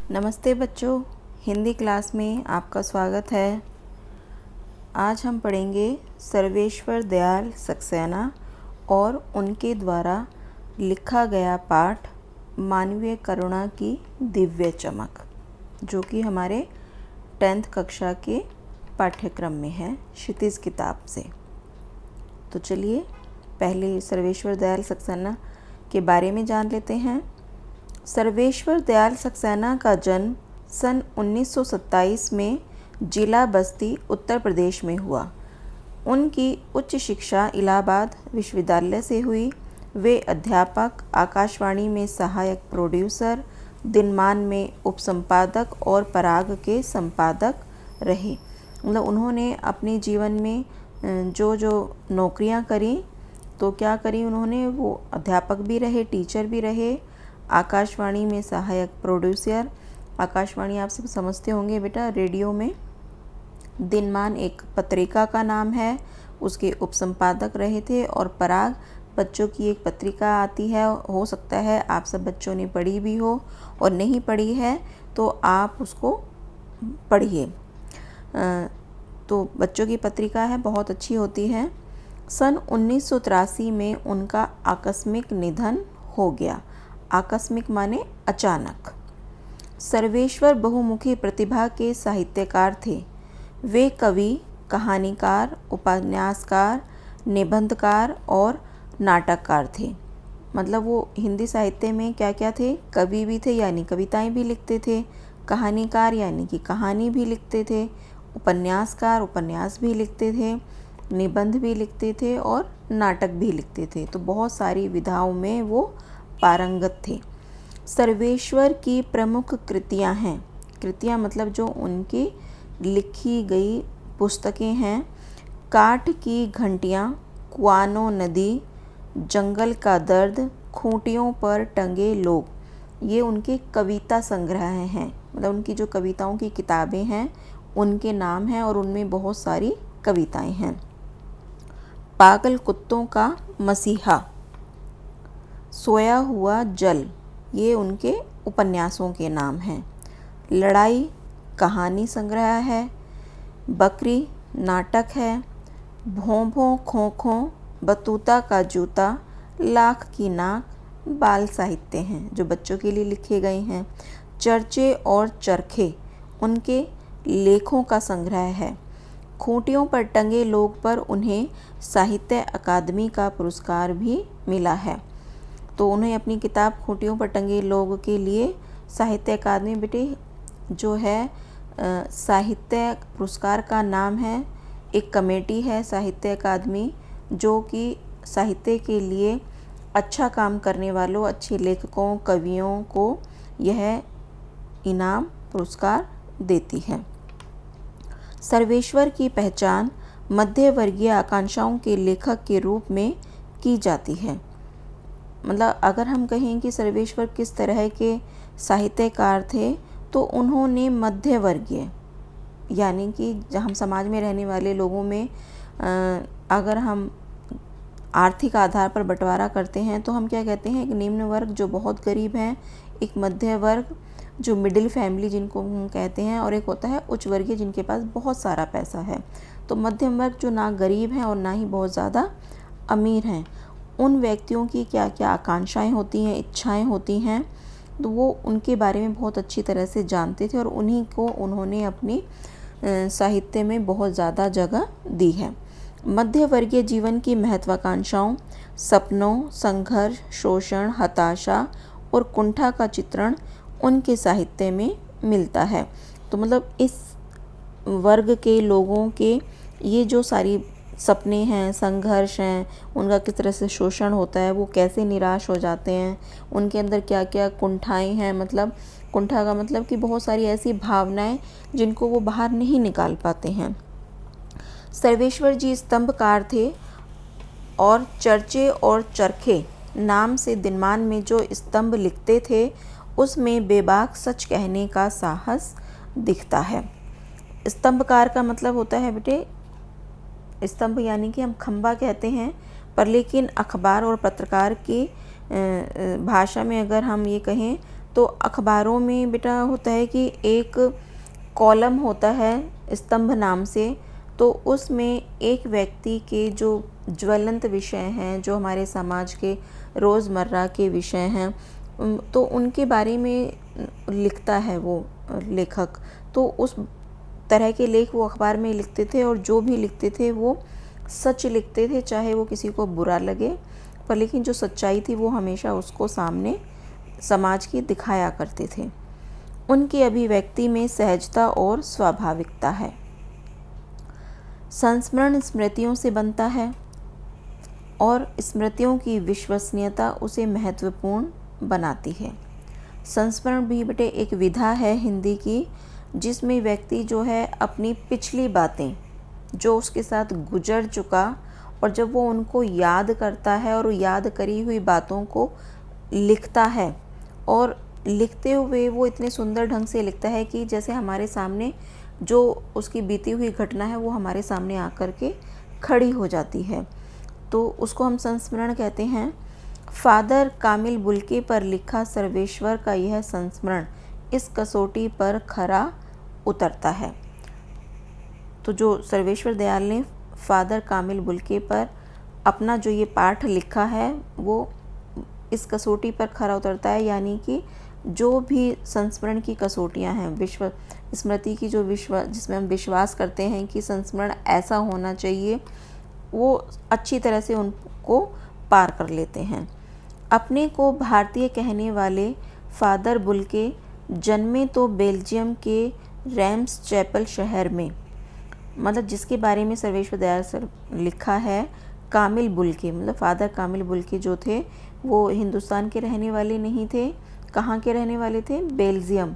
नमस्ते बच्चों, हिंदी क्लास में आपका स्वागत है। आज हम पढ़ेंगे सर्वेश्वर दयाल सक्सेना और उनके द्वारा लिखा गया पाठ मानवीय करुणा की दिव्य चमक, जो कि हमारे 10th कक्षा के पाठ्यक्रम में है क्षितिज किताब से। तो चलिए पहले सर्वेश्वर दयाल सक्सेना के बारे में जान लेते हैं। सर्वेश्वर दयाल सक्सेना का जन्म सन 1927 में जिला बस्ती उत्तर प्रदेश में हुआ। उनकी उच्च शिक्षा इलाहाबाद विश्वविद्यालय से हुई। वे अध्यापक, आकाशवाणी में सहायक प्रोड्यूसर, दिनमान में उपसंपादक और पराग के संपादक रहे। मतलब उन्होंने अपने जीवन में जो नौकरियां करी तो क्या करी उन्होंने, वो अध्यापक भी रहे, टीचर भी रहे, आकाशवाणी में सहायक प्रोड्यूसर। आकाशवाणी आप सब समझते होंगे बेटा, रेडियो में। दिनमान एक पत्रिका का नाम है, उसके उपसंपादक रहे थे। और पराग बच्चों की एक पत्रिका आती है, हो सकता है आप सब बच्चों ने पढ़ी भी हो, और नहीं पढ़ी है तो आप उसको पढ़िए। तो बच्चों की पत्रिका है, बहुत अच्छी होती है। सन 1983 में उनका आकस्मिक निधन हो गया। आकस्मिक माने अचानक। सर्वेश्वर बहुमुखी प्रतिभा के साहित्यकार थे। वे कवि, कहानीकार, उपन्यासकार, निबंधकार और नाटककार थे। मतलब वो हिंदी साहित्य में क्या क्या थे, कवि भी थे यानी कविताएं भी लिखते थे, कहानीकार यानी कि कहानी भी लिखते थे, उपन्यासकार उपन्यास भी लिखते थे, निबंध भी लिखते थे और नाटक भी लिखते थे। तो बहुत सारी विधाओं में वो पारंगत थे। सर्वेश्वर की प्रमुख कृतियां हैं, कृतियां मतलब जो उनकी लिखी गई पुस्तकें हैं, काठ की घंटियां, कुआनो नदी, जंगल का दर्द, खूंटियों पर टंगे लोग। ये उनके कविता संग्रह हैं। मतलब उनकी जो कविताओं की किताबें हैं उनके नाम हैं और उनमें बहुत सारी कविताएं हैं। पागल कुत्तों का मसीहा, सोया हुआ जल, ये उनके उपन्यासों के नाम हैं। लड़ाई कहानी संग्रह है। बकरी नाटक है। भों भों खों खों, बतूता का जूता, लाख की नाक, बाल साहित्य हैं जो बच्चों के लिए लिखे गए हैं। चर्चे और चरखे उनके लेखों का संग्रह है। खूंटियों पर टंगे लोग पर उन्हें साहित्य अकादमी का पुरस्कार भी मिला है। तो उन्हें अपनी किताब खूंटियों पर टंगे लोग के लिए साहित्य अकादमी बेटे जो है साहित्य पुरस्कार का नाम है। एक कमेटी है साहित्य अकादमी जो कि साहित्य के लिए अच्छा काम करने वालों, अच्छे लेखकों, कवियों को यह इनाम पुरस्कार देती है। सर्वेश्वर की पहचान मध्य वर्गीय आकांक्षाओं के लेखक के रूप में की जाती है। मतलब अगर हम कहें कि सर्वेश्वर किस तरह के साहित्यकार थे, तो उन्होंने मध्य वर्गीय यानी कि हम समाज में रहने वाले लोगों में अगर हम आर्थिक आधार पर बंटवारा करते हैं तो हम क्या कहते हैं, एक निम्न वर्ग जो बहुत गरीब हैं, एक मध्य वर्ग जो मिडिल फैमिली जिनको हम कहते हैं, और एक होता है उच्च वर्गीय जिनके पास बहुत सारा पैसा है। तो मध्यम वर्ग जो ना गरीब हैं और ना ही बहुत ज़्यादा अमीर हैं, उन व्यक्तियों की क्या क्या आकांक्षाएं होती हैं, इच्छाएं होती हैं, तो वो उनके बारे में बहुत अच्छी तरह से जानते थे और उन्हीं को उन्होंने अपनी साहित्य में बहुत ज़्यादा जगह दी है। मध्य वर्गीय जीवन की महत्वाकांक्षाओं, सपनों, संघर्ष, शोषण, हताशा और कुंठा का चित्रण उनके साहित्य में मिलता है। तो मतलब इस वर्ग के लोगों के ये जो सारी सपने हैं, संघर्ष हैं, उनका किस तरह से शोषण होता है, वो कैसे निराश हो जाते हैं, उनके अंदर क्या क्या कुंठाएं हैं। मतलब कुंठा का मतलब कि बहुत सारी ऐसी भावनाएं जिनको वो बाहर नहीं निकाल पाते हैं। सर्वेश्वर जी स्तंभकार थे और चर्चे और चरखे नाम से दिनमान में जो स्तंभ लिखते थे उसमें बेबाक सच कहने का साहस दिखता है। स्तंभकार का मतलब होता है बेटे, स्तंभ यानी कि हम खंबा कहते हैं, पर लेकिन अखबार और पत्रकार की भाषा में अगर हम ये कहें तो अखबारों में बेटा होता है कि एक कॉलम होता है स्तंभ नाम से, तो उसमें एक व्यक्ति के जो ज्वलंत विषय हैं, जो हमारे समाज के रोज़मर्रा के विषय हैं, तो उनके बारे में लिखता है वो लेखक। तो उस तरह के लेख वो अखबार में लिखते थे, और जो भी लिखते थे वो सच लिखते थे, चाहे वो किसी को बुरा लगे, पर लेकिन जो सच्चाई थी वो हमेशा उसको सामने समाज की दिखाया करते थे। उनकी अभिव्यक्ति में सहजता और स्वाभाविकता है। संस्मरण स्मृतियों से बनता है और स्मृतियों की विश्वसनीयता उसे महत्वपूर्ण बनाती है। संस्मरण भी बेटे एक विधा है हिंदी की, जिसमें व्यक्ति जो है अपनी पिछली बातें जो उसके साथ गुजर चुका, और जब वो उनको याद करता है और याद करी हुई बातों को लिखता है, और लिखते हुए वो इतने सुंदर ढंग से लिखता है कि जैसे हमारे सामने जो उसकी बीती हुई घटना है वो हमारे सामने आकर के खड़ी हो जाती है, तो उसको हम संस्मरण कहते हैं। फादर कामिल बुल्के पर लिखा सर्वेश्वर का यह संस्मरण इस कसौटी पर खरा उतरता है। तो जो सर्वेश्वर दयाल ने फादर कामिल बुल्के पर अपना जो ये पाठ लिखा है वो इस कसौटी पर खरा उतरता है, यानी कि जो भी संस्मरण की कसौटियाँ हैं, विश्व स्मृति की जो जिसमें हम विश्वास करते हैं कि संस्मरण ऐसा होना चाहिए, वो अच्छी तरह से उनको पार कर लेते हैं। अपने को भारतीय कहने वाले फादर बुल्के जन्मे तो बेल्जियम के रैम्स चैपल शहर में, मतलब जिसके बारे में सर्वेश्वर दयाल सर लिखा है, कामिल बुल्के, मतलब फादर कामिल बुल्के जो थे वो हिंदुस्तान के रहने वाले नहीं थे। कहाँ के रहने वाले थे? बेल्जियम,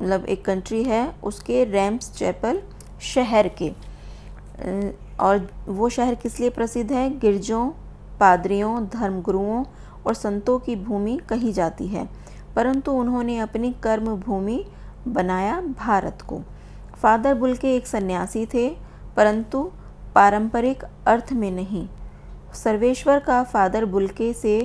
मतलब एक कंट्री है, उसके रैम्स चैपल शहर के। और वो शहर किस लिए प्रसिद्ध है? गिरजों, पादरियों, धर्मगुरुओं और संतों की भूमि कही जाती है, परंतु उन्होंने अपनी कर्म भूमि बनाया भारत को। फादर बुल्के एक सन्यासी थे, परंतु पारंपरिक अर्थ में नहीं। सर्वेश्वर का फादर बुल्के से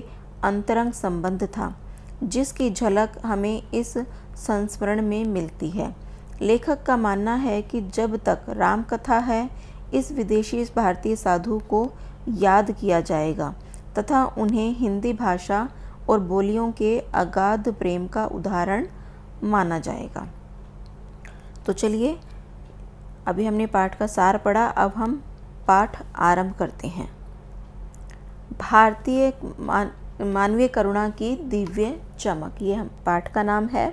अंतरंग संबंध था, जिसकी झलक हमें इस संस्मरण में मिलती है। लेखक का मानना है कि जब तक राम कथा है, इस विदेशी भारतीय साधु को याद किया जाएगा तथा उन्हें हिंदी भाषा और बोलियों के अगाध प्रेम का उदाहरण माना जाएगा। तो चलिए, अभी हमने पाठ का सार पढ़ा, अब हम पाठ आरंभ करते हैं। भारतीय मानवीय करुणा की दिव्य चमक, ये हम पाठ का नाम है।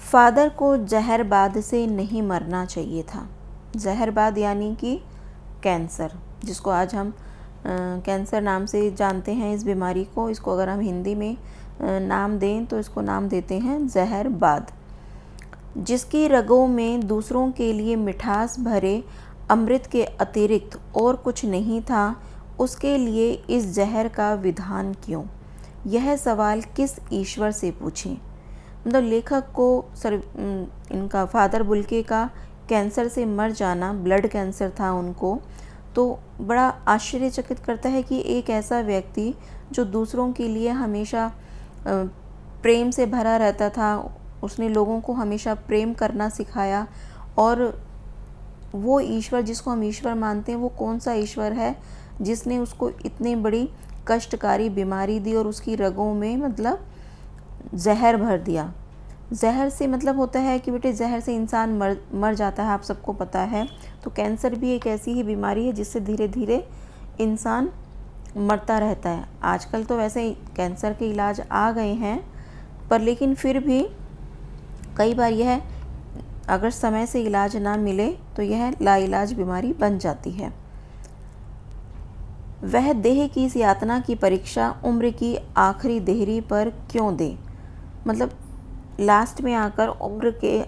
फादर को जहरबाद से नहीं मरना चाहिए था। जहरबाद यानी कि कैंसर, जिसको आज हम कैंसर नाम से जानते हैं इस बीमारी को। इसको अगर हम हिंदी में नाम दें तो इसको नाम देते हैं जहरबाद। जिसकी रगों में दूसरों के लिए मिठास भरे अमृत के अतिरिक्त और कुछ नहीं था, उसके लिए इस जहर का विधान क्यों? यह सवाल किस ईश्वर से पूछें? मतलब लेखक को इनका फादर बुल्के का कैंसर से मर जाना, ब्लड कैंसर था उनको, तो बड़ा आश्चर्यचकित करता है कि एक ऐसा व्यक्ति जो दूसरों के लिए हमेशा प्रेम से भरा रहता था, उसने लोगों को हमेशा प्रेम करना सिखाया, और वो ईश्वर जिसको हम ईश्वर मानते हैं वो कौन सा ईश्वर है जिसने उसको इतनी बड़ी कष्टकारी बीमारी दी और उसकी रगों में मतलब जहर भर दिया। जहर से मतलब होता है कि बेटे जहर से इंसान मर जाता है, आप सबको पता है। तो कैंसर भी एक ऐसी ही बीमारी है जिससे धीरे धीरे इंसान मरता रहता है। आजकल तो वैसे कैंसर के इलाज आ गए हैं, पर लेकिन फिर भी कई बार यह अगर समय से इलाज ना मिले तो यह लाइलाज बीमारी बन जाती है। वह देह की इस यातना की परीक्षा उम्र की आखिरी देहरी पर क्यों दे? मतलब लास्ट में आकर उम्र के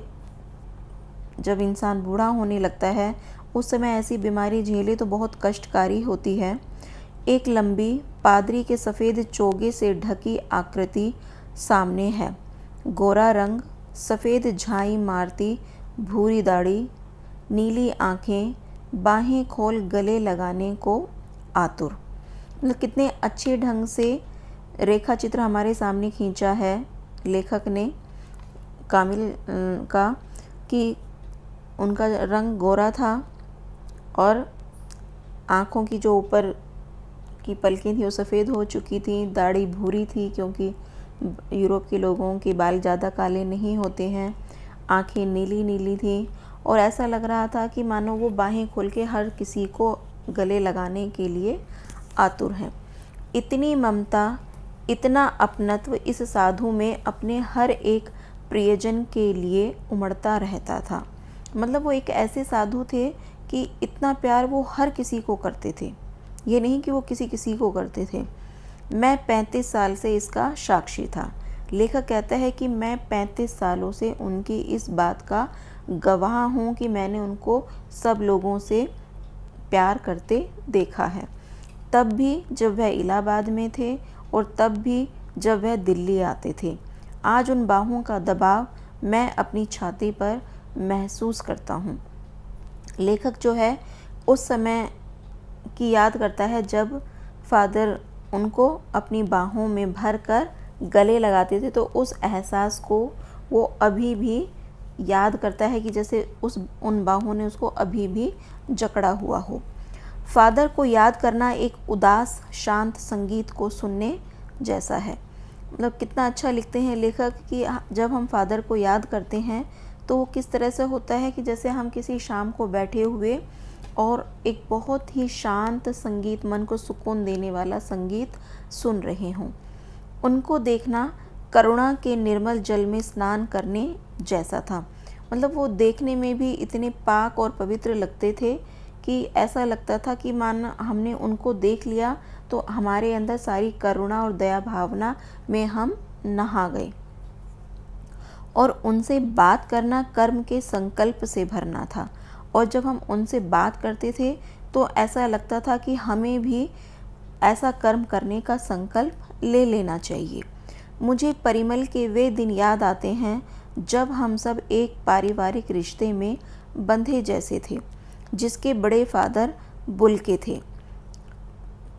जब इंसान बूढ़ा होने लगता है उस समय ऐसी बीमारी झेले तो बहुत कष्टकारी होती है। एक लंबी पादरी के सफ़ेद चोगे से ढकी आकृति सामने है। गोरा रंग, सफ़ेद झाई मारती भूरी दाढ़ी, नीली आँखें, बाहें खोल गले लगाने को आतुर। मतलब कितने अच्छे ढंग से रेखा चित्र हमारे सामने खींचा है लेखक ने कामिल का, कि उनका रंग गोरा था और आँखों की जो ऊपर की पलकें थी वो सफ़ेद हो चुकी थी, दाढ़ी भूरी थी क्योंकि यूरोप के लोगों के बाल ज़्यादा काले नहीं होते हैं, आँखें नीली नीली थी और ऐसा लग रहा था कि मानो वो बाहें खोल के हर किसी को गले लगाने के लिए आतुर हैं। इतनी ममता, इतना अपनत्व इस साधु में अपने हर एक प्रियजन के लिए उमड़ता रहता था। मतलब वो एक ऐसे साधु थे कि इतना प्यार वो हर किसी को करते थे, ये नहीं कि वो किसी किसी को करते थे। मैं 35 साल से इसका साक्षी था। लेखक कहता है कि मैं 35 सालों से उनकी इस बात का गवाह हूँ कि मैंने उनको सब लोगों से प्यार करते देखा है। तब भी जब वह इलाहाबाद में थे और तब भी जब वह दिल्ली आते थे। आज उन बाहों का दबाव मैं अपनी छाती पर महसूस करता हूँ। लेखक जो है उस समय की याद करता है जब फादर उनको अपनी बाहों में भर कर गले लगाते थे, तो उस एहसास को वो अभी भी याद करता है कि जैसे उन बाहों ने उसको अभी भी जकड़ा हुआ हो। फादर को याद करना एक उदास शांत संगीत को सुनने जैसा है। मतलब कितना अच्छा लिखते हैं लेखक कि जब हम फादर को याद करते हैं तो वो किस तरह से होता है कि जैसे हम किसी शाम को बैठे हुए और एक बहुत ही शांत संगीत, मन को सुकून देने वाला संगीत सुन रहे हों। उनको देखना करुणा के निर्मल जल में स्नान करने जैसा था। मतलब वो देखने में भी इतने पाक और पवित्र लगते थे कि ऐसा लगता था कि मानो हमने उनको देख लिया तो हमारे अंदर सारी करुणा और दया भावना में हम नहा गए। और उनसे बात करना कर्म के संकल्प से भरना था, और जब हम उनसे बात करते थे तो ऐसा लगता था कि हमें भी ऐसा कर्म करने का संकल्प ले लेना चाहिए। मुझे परिमल के वे दिन याद आते हैं जब हम सब एक पारिवारिक रिश्ते में बंधे जैसे थे, जिसके बड़े फादर बुल्के थे।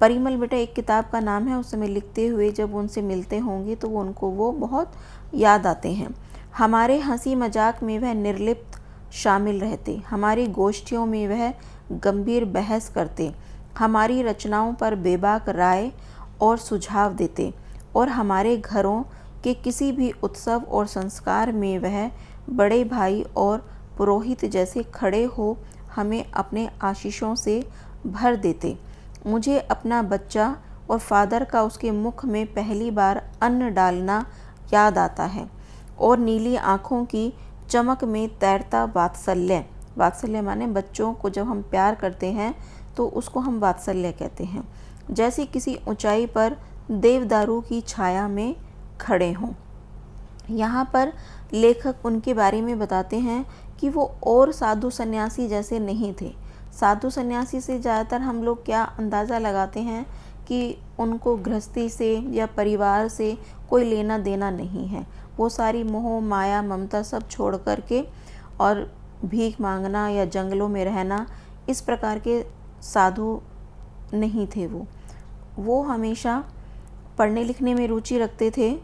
परिमल बेटा एक किताब का नाम है। उस समय लिखते हुए जब उनसे मिलते होंगे तो उनको वो बहुत याद आते हैं। हमारे हंसी मजाक में वह निर्लिप्त शामिल रहते, हमारी गोष्ठियों में वह गंभीर बहस करते, हमारी रचनाओं पर बेबाक राय और सुझाव देते, और हमारे घरों के किसी भी उत्सव और संस्कार में वह बड़े भाई और पुरोहित जैसे खड़े हो हमें अपने आशीषों से भर देते। मुझे अपना बच्चा और फादर का उसके मुख में पहली बार अन्न डालना याद आता है, और नीली आँखों की चमक में तैरता वात्सल्य। वात्सल्य माने बच्चों को जब हम प्यार करते हैं तो उसको हम वात्सल्य कहते हैं। जैसे किसी ऊंचाई पर देवदारू की छाया में खड़े हों। यहाँ पर लेखक उनके बारे में बताते हैं कि वो और साधु सन्यासी जैसे नहीं थे। साधु सन्यासी से ज़्यादातर हम लोग क्या अंदाज़ा लगाते हैं कि उनको गृहस्थी से या परिवार से कोई लेना देना नहीं है। वो सारी मोह माया ममता सब छोड़ कर के और भीख मांगना या जंगलों में रहना, इस प्रकार के साधु नहीं थे। वो हमेशा पढ़ने लिखने में रुचि रखते थे,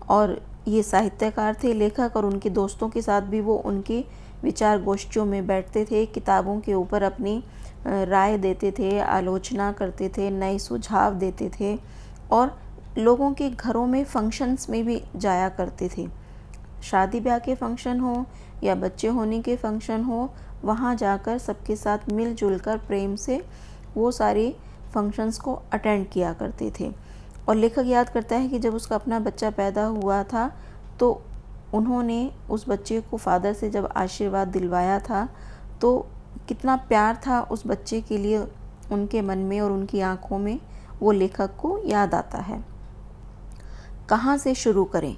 और ये साहित्यकार थे लेखक, और उनके दोस्तों के साथ भी वो उनकी विचार गोष्ठियों में बैठते थे, किताबों के ऊपर अपनी राय देते थे, आलोचना करते थे, नए सुझाव देते थे, और लोगों के घरों में फंक्शंस में भी जाया करते थे। शादी ब्याह के फंक्शन हो या बच्चे होने के फंक्शन हो, वहाँ जाकर सबके साथ मिलजुल कर प्रेम से वो सारे फंक्शंस को अटेंड किया करते थे। और लेखक याद करता है कि जब उसका अपना बच्चा पैदा हुआ था तो उन्होंने उस बच्चे को फादर से जब आशीर्वाद दिलवाया था तो कितना प्यार था उस बच्चे के लिए उनके मन में और उनकी आंखों में, वो लेखक को याद आता है। कहाँ से शुरू करें?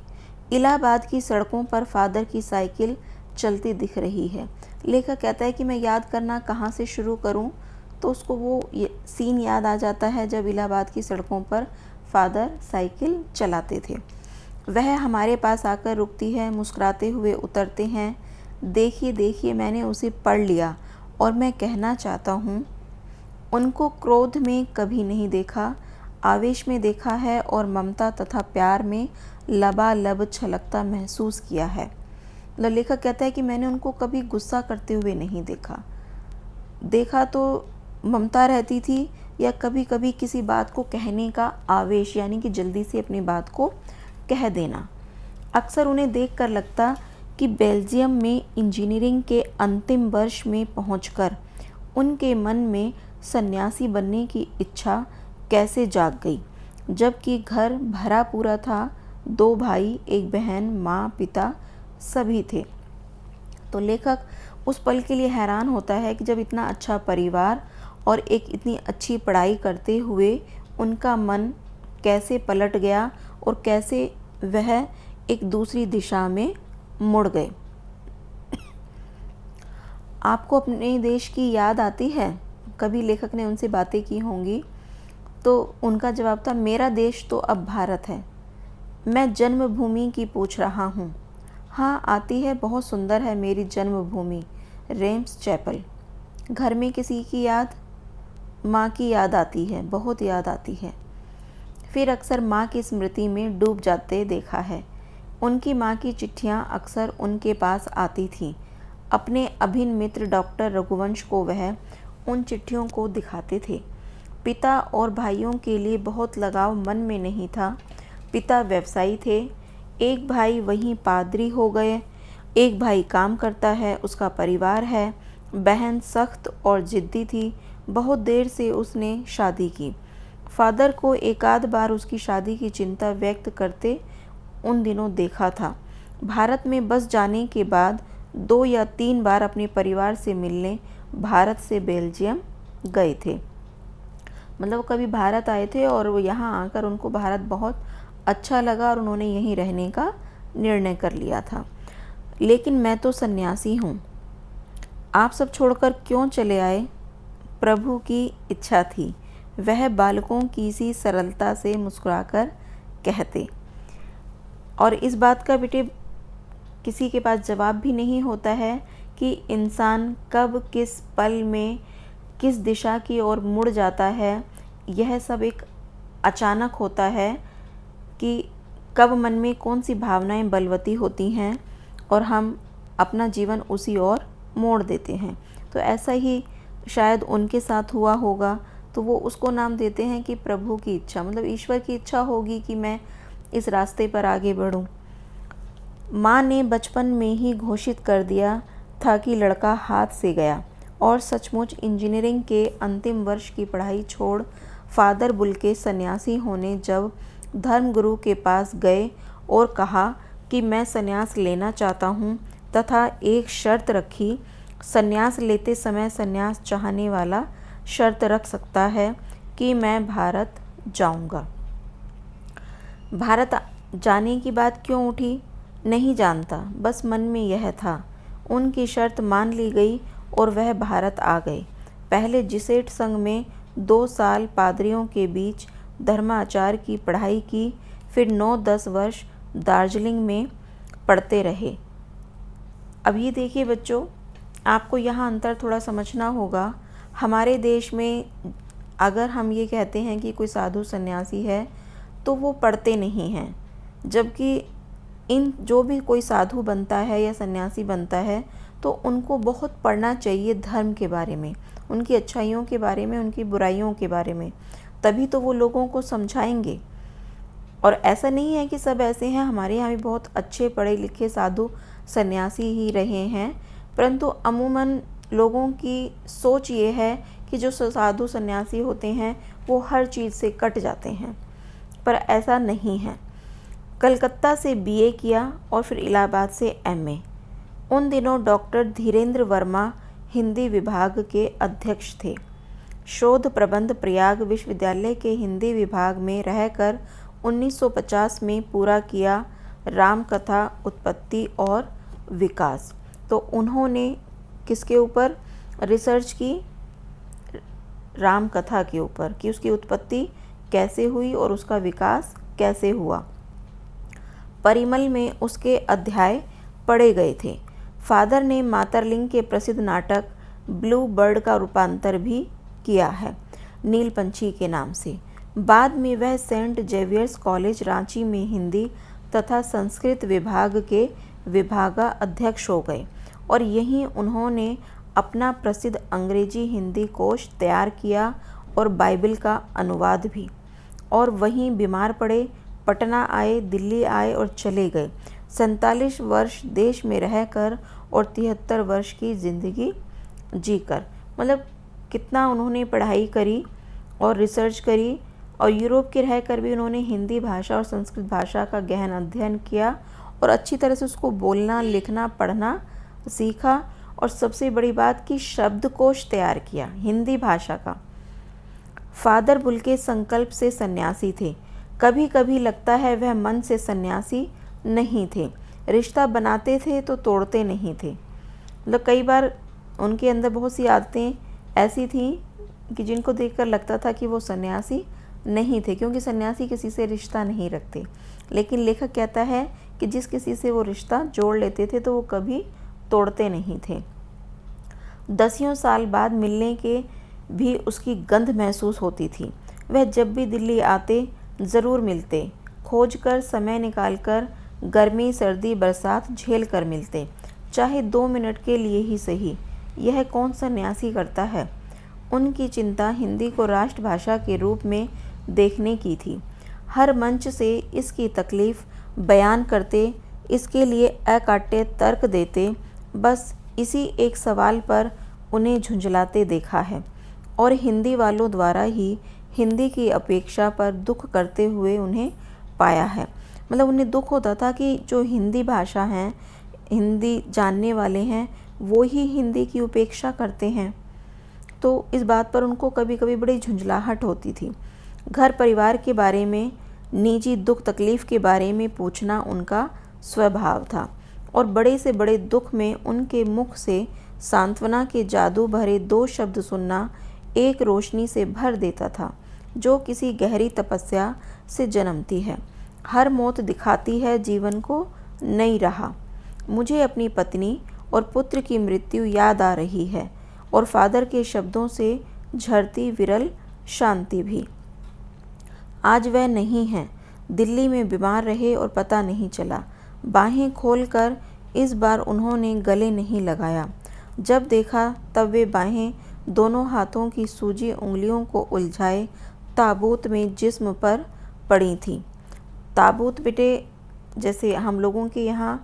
इलाहाबाद की सड़कों पर फादर की साइकिल चलती दिख रही है। लेखक कहता है कि मैं याद करना कहाँ से शुरू करूँ, तो उसको वो सीन याद आ जाता है जब इलाहाबाद की सड़कों पर फादर साइकिल चलाते थे। वह हमारे पास आकर रुकती है, मुस्कुराते हुए उतरते हैं। देखिए देखिए, मैंने उसे पढ़ लिया और मैं कहना चाहता हूँ, उनको क्रोध में कभी नहीं देखा, आवेश में देखा है और ममता तथा प्यार में लबालब छलकता महसूस किया है। मतलब लेखक कहता है कि मैंने उनको कभी गुस्सा करते हुए नहीं देखा तो ममता रहती थी, या कभी कभी किसी बात को कहने का आवेश, यानी कि जल्दी से अपनी बात को कह देना। अक्सर उन्हें देखकर लगता कि बेल्जियम में इंजीनियरिंग के अंतिम वर्ष में पहुंचकर उनके मन में सन्यासी बनने की इच्छा कैसे जाग गई, जबकि घर भरा पूरा था, 2 भाई, 1 बहन, माँ, पिता सभी थे। तो लेखक उस पल के लिए हैरान होता है कि जब इतना अच्छा परिवार और एक इतनी अच्छी पढ़ाई करते हुए उनका मन कैसे पलट गया और कैसे वह एक दूसरी दिशा में मुड़ गए। आपको अपने देश की याद आती है? कभी लेखक ने उनसे बातें की होंगी तो उनका जवाब था, मेरा देश तो अब भारत है, मैं जन्मभूमि की पूछ रहा हूँ। हाँ आती है, बहुत सुंदर है मेरी जन्मभूमि, रेम्स चैपल। घर में किसी की याद? माँ की याद आती है, बहुत याद आती है। फिर अक्सर माँ की स्मृति में डूब जाते देखा है। उनकी माँ की चिट्ठियाँ अक्सर उनके पास आती थीं। अपने अभिन्न मित्र डॉक्टर रघुवंश को वह उन चिट्ठियों को दिखाते थे। पिता और भाइयों के लिए बहुत लगाव मन में नहीं था। पिता व्यवसायी थे, एक भाई वहीं पादरी हो गए, एक भाई काम करता है, उसका परिवार है। बहन सख्त और ज़िद्दी थी, बहुत देर से उसने शादी की। फादर को एक आध बार उसकी शादी की चिंता व्यक्त करते उन दिनों देखा था। भारत में बस जाने के बाद 2 या 3 बार अपने परिवार से मिलने भारत से बेल्जियम गए थे। मतलब कभी भारत आए थे और वो यहाँ आकर उनको भारत बहुत अच्छा लगा और उन्होंने यहीं रहने का निर्णय कर लिया था। लेकिन मैं तो सन्यासी हूँ। आप सब छोड़कर क्यों चले आए? प्रभु की इच्छा थी, वह बालकों की सी सरलता से मुस्कुराकर कहते। और इस बात का बेटे किसी के पास जवाब भी नहीं होता है कि इंसान कब किस पल में किस दिशा की ओर मुड़ जाता है। यह सब एक अचानक होता है कि कब मन में कौन सी भावनाएं बलवती होती हैं और हम अपना जीवन उसी ओर मोड़ देते हैं। तो ऐसा ही शायद उनके साथ हुआ होगा, तो वो उसको नाम देते हैं कि प्रभु की इच्छा, मतलब ईश्वर की इच्छा होगी कि मैं इस रास्ते पर आगे बढ़ूं। माँ ने बचपन में ही घोषित कर दिया था कि लड़का हाथ से गया, और सचमुच इंजीनियरिंग के अंतिम वर्ष की पढ़ाई छोड़ फादर बुल्के सन्यासी होने जब धर्मगुरु के पास गए और कहा कि मैं सन्यास लेना चाहता हूँ तथा एक शर्त रखी, सन्यास लेते समय सन्यास चाहने वाला शर्त रख सकता है कि मैं भारत जाऊँगा। भारत जाने की बात क्यों उठी नहीं जानता, बस मन में यह था। उनकी शर्त मान ली गई और वह भारत आ गए। पहले जिसेट संघ में 2 साल पादरियों के बीच धर्माचार की पढ़ाई की, फिर 9-10 वर्ष दार्जिलिंग में पढ़ते रहे। अब ये देखिए बच्चों, आपको यहाँ अंतर थोड़ा समझना होगा। हमारे देश में अगर हम ये कहते हैं कि कोई साधु सन्यासी है तो वो पढ़ते नहीं हैं, जबकि इन जो भी कोई साधु बनता है या सन्यासी बनता है तो उनको बहुत पढ़ना चाहिए धर्म के बारे में, उनकी अच्छाइयों के बारे में, उनकी बुराइयों के बारे में, तभी तो वो लोगों को समझाएंगे। और ऐसा नहीं है कि सब ऐसे हैं, हमारे यहाँ भी बहुत अच्छे पढ़े लिखे साधु सन्यासी ही रहे हैं, परंतु अमूमन लोगों की सोच ये है कि जो साधु सन्यासी होते हैं वो हर चीज़ से कट जाते हैं, पर ऐसा नहीं है। कलकत्ता से बीए किया और फिर इलाहाबाद से एमए। उन दिनों डॉक्टर धीरेन्द्र वर्मा हिंदी विभाग के अध्यक्ष थे। शोध प्रबंध प्रयाग विश्वविद्यालय के हिंदी विभाग में रहकर 1950 में पूरा किया, रामकथा उत्पत्ति और विकास। तो उन्होंने किसके ऊपर रिसर्च की? रामकथा के ऊपर, कि उसकी उत्पत्ति कैसे हुई और उसका विकास कैसे हुआ। परिमल में उसके अध्याय पढ़े गए थे। फादर ने मातरलिंग के प्रसिद्ध नाटक ब्लू बर्ड का रूपांतर भी किया है, नील पंछी के नाम से। बाद में वह सेंट जेवियर्स कॉलेज रांची में हिंदी तथा संस्कृत विभाग के विभागाध्यक्ष हो गए और यहीं उन्होंने अपना प्रसिद्ध अंग्रेजी हिंदी कोश तैयार किया और बाइबल का अनुवाद भी। और वहीं बीमार पड़े, पटना आए, दिल्ली आए और चले गए। 47 वर्ष देश में रहकर और 73 वर्ष की ज़िंदगी जीकर, मतलब कितना उन्होंने पढ़ाई करी और रिसर्च करी, और यूरोप के रहकर भी उन्होंने हिंदी भाषा और संस्कृत भाषा का गहन अध्ययन किया और अच्छी तरह से उसको बोलना, लिखना, पढ़ना सीखा। और सबसे बड़ी बात कि शब्दकोश तैयार किया हिंदी भाषा का। फादर बुल्के संकल्प से सन्यासी थे। कभी कभी लगता है वह मन से सन्यासी नहीं थे। रिश्ता बनाते थे तो तोड़ते नहीं थे। मतलब कई बार उनके अंदर बहुत सी आदतें ऐसी थीं कि जिनको देखकर लगता था कि वो सन्यासी नहीं थे, क्योंकि सन्यासी किसी से रिश्ता नहीं रखते। लेकिन लेखक कहता है कि जिस किसी से वो रिश्ता जोड़ लेते थे तो वो कभी तोड़ते नहीं थे। 10 साल बाद मिलने के भी उसकी गंध महसूस होती थी। वह जब भी दिल्ली आते ज़रूर मिलते, खोज कर, समय निकालकर, गर्मी, सर्दी, बरसात झेल कर मिलते, चाहे 2 मिनट के लिए ही सही। यह कौन सन्यासी करता है? उनकी चिंता हिंदी को राष्ट्रभाषा के रूप में देखने की थी। हर मंच से इसकी तकलीफ़ बयान करते, इसके लिए अकाट्य तर्क देते। बस इसी एक सवाल पर उन्हें झुंझलाते देखा है और हिंदी वालों द्वारा ही हिंदी की अपेक्षा पर दुख करते हुए उन्हें पाया है। मतलब उन्हें दुख होता था कि जो हिंदी भाषा हैं, हिंदी जानने वाले हैं, वो ही हिंदी की उपेक्षा करते हैं। तो इस बात पर उनको कभी कभी बड़ी झुंझलाहट होती थी। घर परिवार के बारे में, निजी दुख तकलीफ़ के बारे में पूछना उनका स्वभाव था और बड़े से बड़े दुख में उनके मुख से सांत्वना के जादू भरे 2 शब्द सुनना एक रोशनी से भर देता था जो किसी गहरी तपस्या से जन्मती है। हर मौत दिखाती है जीवन को नई राह। मुझे अपनी पत्नी और पुत्र की मृत्यु याद आ रही है और फादर के शब्दों से झरती विरल शांति भी। आज वह नहीं है, दिल्ली में बीमार रहे और पता नहीं चला। बाहें खोलकर इस बार उन्होंने गले नहीं लगाया। जब देखा तब वे बाहें दोनों हाथों की सूजी उंगलियों को उलझाए ताबूत में जिस्म पर पड़ी थी। ताबूत बेटे, जैसे हम लोगों के यहाँ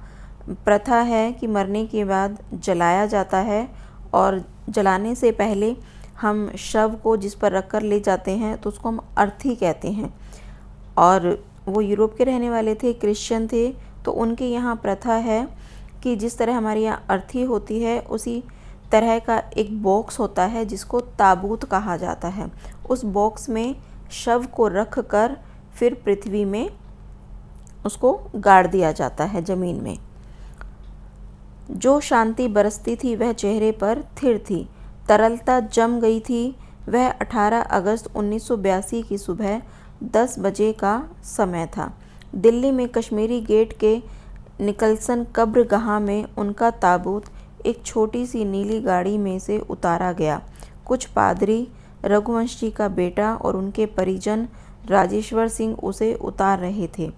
प्रथा है कि मरने के बाद जलाया जाता है और जलाने से पहले हम शव को जिस पर रख कर ले जाते हैं तो उसको हम अर्थी कहते हैं। और वो यूरोप के रहने वाले थे, क्रिश्चियन थे, तो उनके यहाँ प्रथा है कि जिस तरह हमारे यहाँ अर्थी होती है उसी तरह का एक बॉक्स होता है जिसको ताबूत कहा जाता है। उस बॉक्स में शव को रख कर फिर पृथ्वी में उसको गाड़ दिया जाता है, ज़मीन में। जो शांति बरसती थी वह चेहरे पर थिर थी, तरलता जम गई थी। वह 18 अगस्त 1982 की सुबह 10 बजे का समय था। दिल्ली में कश्मीरी गेट के निकलसन कब्रगाह में उनका ताबूत एक छोटी सी नीली गाड़ी में से उतारा गया। कुछ पादरी, रघुवंश जी का बेटा और उनके परिजन राजेश्वर सिंह उसे उतार रहे थे।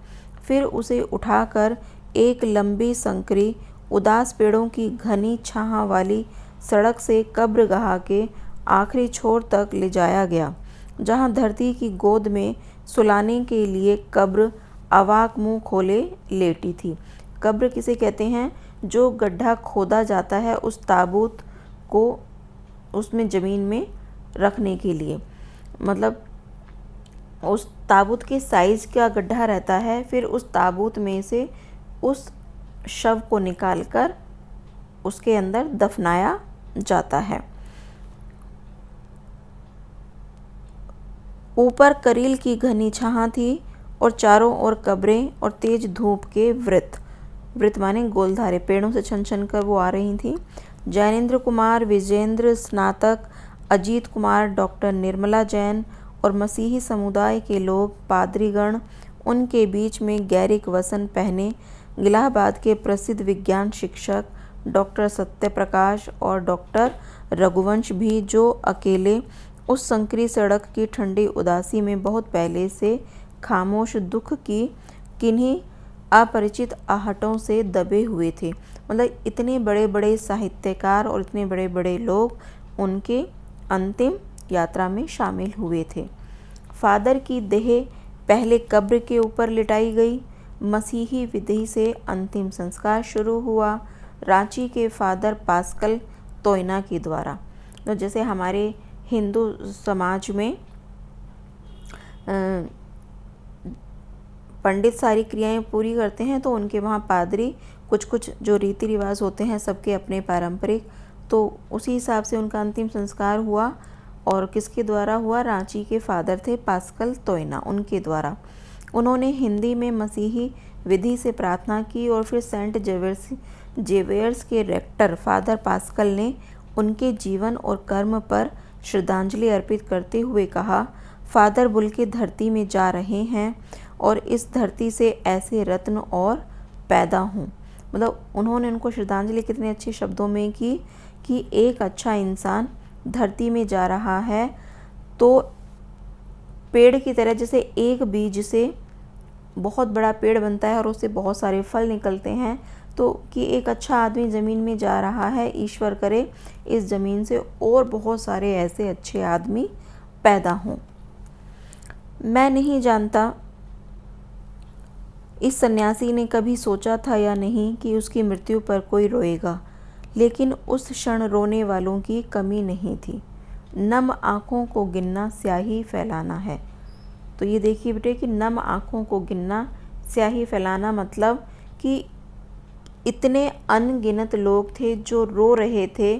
फिर उसे उठाकर एक लंबी संकरी उदास पेड़ों की घनी छाह वाली सड़क से कब्रगाह के आखिरी छोर तक ले जाया गया, जहां धरती की गोद में सुलाने के लिए कब्र अवाक मुंह खोले लेटी थी। कब्र किसे कहते हैं? जो गड्ढा खोदा जाता है उस ताबूत को उसमें ज़मीन में रखने के लिए, मतलब उस ताबूत के साइज़ का गड्ढा रहता है। फिर उस ताबूत में से उस शव को निकालकर उसके अंदर दफनाया जाता है। ऊपर करील की घनी छाह थी और चारों ओर कब्रें और तेज धूप के वृत्त माने गोलधारे पेड़ों से छन छन कर वो आ रही थी। जैनेन्द्र कुमार, विजेंद्र स्नातक, अजीत कुमार, डॉक्टर निर्मला जैन और मसीही समुदाय के लोग, पादरीगण, उनके बीच में गैरिक वसन पहने इलाहाबाद के प्रसिद्ध विज्ञान शिक्षक डॉक्टर सत्यप्रकाश और डॉक्टर रघुवंश भी, जो अकेले उस संकरी सड़क की ठंडी उदासी में बहुत पहले से खामोश दुख की किन्हीं अपरिचित आहटों से दबे हुए थे। मतलब इतने बड़े बड़े साहित्यकार और इतने बड़े बड़े लोग उनके अंतिम यात्रा में शामिल हुए थे। फादर की देह पहले कब्र के ऊपर लिटाई गई। मसीही विधि से अंतिम संस्कार शुरू हुआ रांची के फादर पास्कल तोयना के द्वारा। तो जैसे हमारे हिंदू समाज में पंडित सारी क्रियाएं पूरी करते हैं, तो उनके वहाँ पादरी कुछ जो रीति रिवाज होते हैं सबके अपने पारंपरिक, तो उसी हिसाब से उनका अंतिम संस्कार हुआ। और किसके द्वारा हुआ? रांची के फादर थे पास्कल तोयना, उनके द्वारा। उन्होंने हिंदी में मसीही विधि से प्रार्थना की और फिर सेंट जेवियर्स के रेक्टर फादर पास्कल ने उनके जीवन और कर्म पर श्रद्धांजलि अर्पित करते हुए कहा, फादर बुल्के धरती में जा रहे हैं और इस धरती से ऐसे रत्न और पैदा हों। मतलब उन्होंने उनको श्रद्धांजलि कितने अच्छे शब्दों में की कि एक अच्छा इंसान धरती में जा रहा है, तो पेड़ की तरह जैसे एक बीज से बहुत बड़ा पेड़ बनता है और उससे बहुत सारे फल निकलते हैं, तो कि एक अच्छा आदमी ज़मीन में जा रहा है, ईश्वर करे इस ज़मीन से और बहुत सारे ऐसे अच्छे आदमी पैदा हों। मैं नहीं जानता इस सन्यासी ने कभी सोचा था या नहीं कि उसकी मृत्यु पर कोई रोएगा, लेकिन उस क्षण रोने वालों की कमी नहीं थी। नम आँखों को गिनना स्याही फैलाना है। तो ये देखिए बेटे कि नम आँखों को गिनना स्याही फैलाना मतलब कि इतने अनगिनत लोग थे जो रो रहे थे,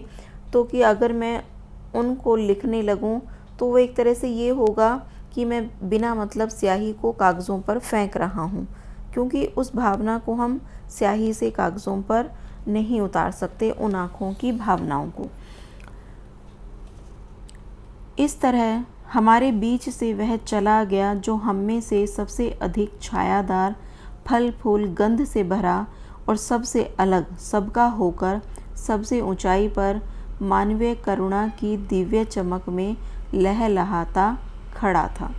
तो कि अगर मैं उनको लिखने लगूं तो वो एक तरह से ये होगा कि मैं बिना मतलब स्याही को कागज़ों पर फेंक रहा हूँ, क्योंकि उस भावना को हम स्याही से कागज़ों पर नहीं उतार सकते, उन आँखों की भावनाओं को। इस तरह हमारे बीच से वह चला गया जो हम में से सबसे अधिक छायादार, फल फूल गंध से भरा और सबसे अलग, सबका होकर सबसे ऊंचाई पर मानवीय करुणा की दिव्य चमक में लहलहाता खड़ा था।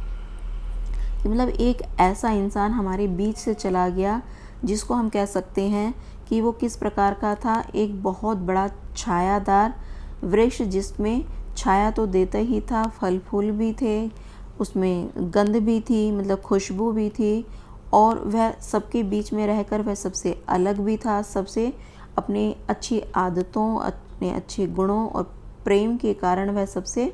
मतलब एक ऐसा इंसान हमारे बीच से चला गया जिसको हम कह सकते हैं कि वो किस प्रकार का था? एक बहुत बड़ा छायादार वृक्ष, जिसमें छाया तो देता ही था, फल फूल भी थे, उसमें गंध भी थी, मतलब खुशबू भी थी, और वह सबके बीच में रहकर वह सबसे अलग भी था, सबसे अपने अच्छी आदतों, अपने अच्छे गुणों और प्रेम के कारण वह सबसे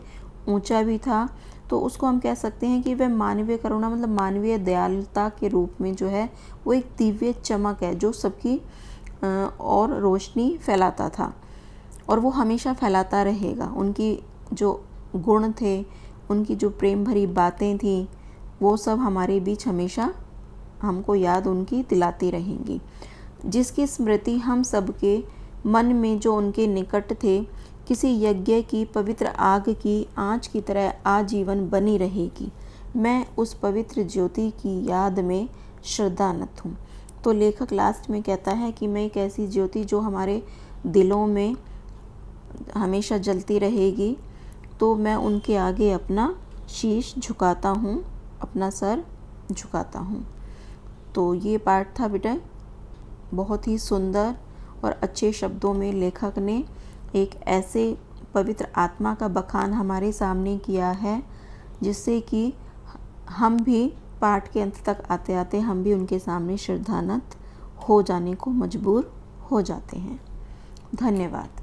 ऊंचा भी था। तो उसको हम कह सकते हैं कि वह मानवीय करुणा मतलब मानवीय दयालुता के रूप में जो है वो एक दिव्य चमक है जो सबकी और रोशनी फैलाता था, और वो हमेशा फैलाता रहेगा। उनकी जो गुण थे, उनकी जो प्रेम भरी बातें थी, वो सब हमारे बीच हमेशा हमको याद उनकी दिलाती रहेंगी, जिसकी स्मृति हम सबके मन में जो उनके निकट थे किसी यज्ञ की पवित्र आग की आँच की तरह आजीवन बनी रहेगी। मैं उस पवित्र ज्योति की याद में श्रद्धानत हूँ। तो लेखक लास्ट में कहता है कि मैं एक ऐसी ज्योति जो हमारे दिलों में हमेशा जलती रहेगी, तो मैं उनके आगे अपना शीश झुकाता हूँ, अपना सर झुकाता हूँ। तो ये पाठ था बेटा, बहुत ही सुंदर और अच्छे शब्दों में लेखक ने एक ऐसे पवित्र आत्मा का बखान हमारे सामने किया है, जिससे कि हम भी पाठ के अंत तक आते आते हम भी उनके सामने श्रद्धानत हो जाने को मजबूर हो जाते हैं। धन्यवाद।